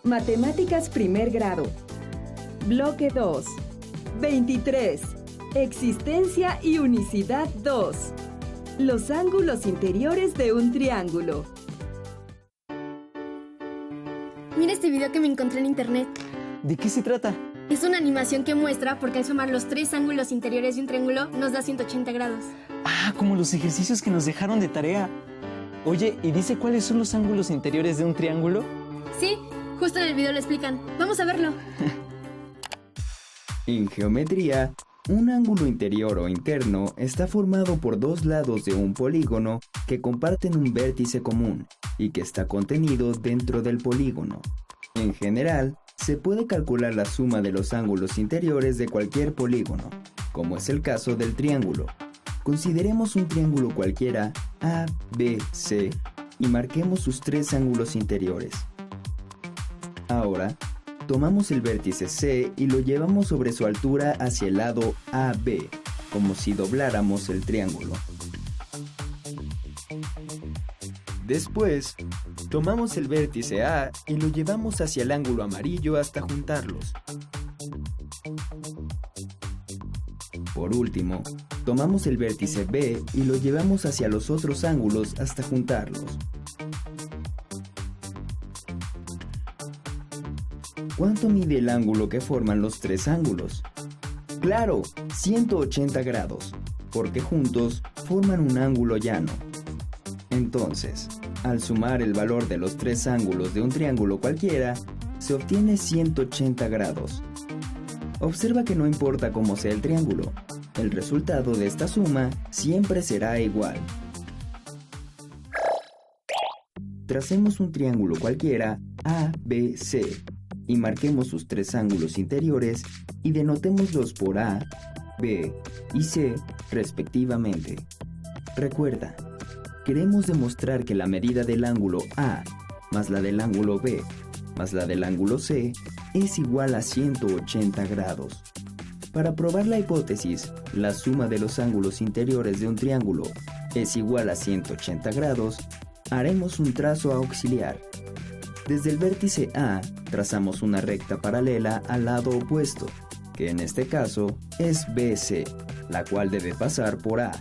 Matemáticas primer grado. Bloque 2. 23. Existencia y unicidad 2. Los ángulos interiores de un triángulo. Mira este video que me encontré en internet. ¿De qué se trata? Es una animación que muestra porque al sumar los tres ángulos interiores de un triángulo nos da 180 grados. Ah, como los ejercicios que nos dejaron de tarea. Oye, ¿y dice cuáles son los ángulos interiores de un triángulo? Sí, justo en el video lo explican. Vamos a verlo. En geometría, un ángulo interior o interno está formado por dos lados de un polígono que comparten un vértice común y que está contenido dentro del polígono. En general, se puede calcular la suma de los ángulos interiores de cualquier polígono, como es el caso del triángulo. Consideremos un triángulo cualquiera A, B, C y marquemos sus tres ángulos interiores. Ahora, tomamos el vértice C y lo llevamos sobre su altura hacia el lado AB, como si dobláramos el triángulo. Después, tomamos el vértice A y lo llevamos hacia el ángulo amarillo hasta juntarlos. Por último, tomamos el vértice B y lo llevamos hacia los otros ángulos hasta juntarlos. ¿Cuánto mide el ángulo que forman los tres ángulos? ¡Claro! 180 grados, porque juntos forman un ángulo llano. Entonces, al sumar el valor de los tres ángulos de un triángulo cualquiera, se obtiene 180 grados. Observa que no importa cómo sea el triángulo, el resultado de esta suma siempre será igual. Tracemos un triángulo cualquiera ABC y marquemos sus tres ángulos interiores y denotémoslos por A, B y C respectivamente. Recuerda, queremos demostrar que la medida del ángulo A más la del ángulo B más la del ángulo C es igual a 180 grados. Para probar la hipótesis, la suma de los ángulos interiores de un triángulo es igual a 180 grados, haremos un trazo auxiliar. Desde el vértice A, trazamos una recta paralela al lado opuesto, que en este caso es BC, la cual debe pasar por A.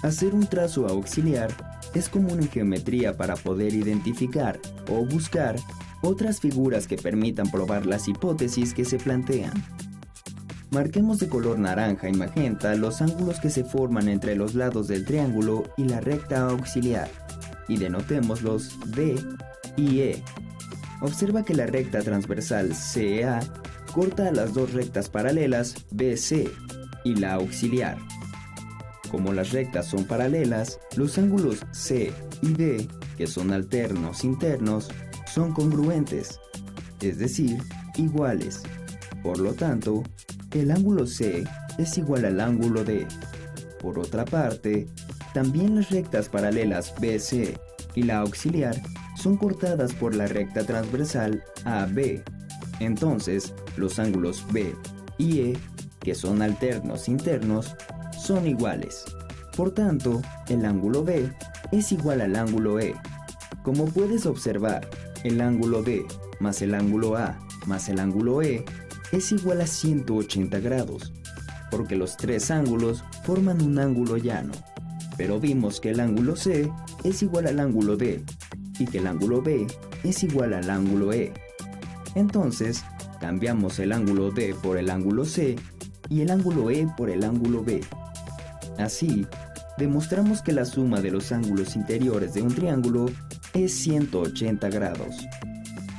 Hacer un trazo auxiliar es común en geometría para poder identificar o buscar otras figuras que permitan probar las hipótesis que se plantean. Marquemos de color naranja y magenta los ángulos que se forman entre los lados del triángulo y la recta auxiliar, y denotémoslos D y E. Observa que la recta transversal CA corta a las dos rectas paralelas BC y la auxiliar. Como las rectas son paralelas, los ángulos C y D, que son alternos internos, son congruentes, es decir, iguales. Por lo tanto, el ángulo C es igual al ángulo D. Por otra parte, también las rectas paralelas BC y la auxiliar son cortadas por la recta transversal AB. Entonces, los ángulos B y E, que son alternos internos, son iguales. Por tanto, el ángulo B es igual al ángulo E. Como puedes observar, el ángulo D más el ángulo A más el ángulo E es igual a 180 grados, porque los tres ángulos forman un ángulo llano. Pero vimos que el ángulo C es igual al ángulo D y que el ángulo B es igual al ángulo E. Entonces, cambiamos el ángulo D por el ángulo C y el ángulo E por el ángulo B. Así, demostramos que la suma de los ángulos interiores de un triángulo es 180 grados.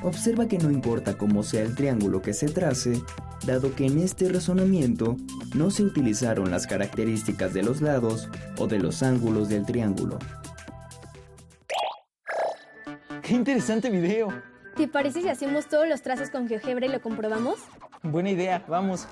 Observa que no importa cómo sea el triángulo que se trace, dado que en este razonamiento no se utilizaron las características de los lados o de los ángulos del triángulo. ¡Qué interesante video! ¿Te parece si hacemos todos los trazos con GeoGebra y lo comprobamos? Buena idea, vamos.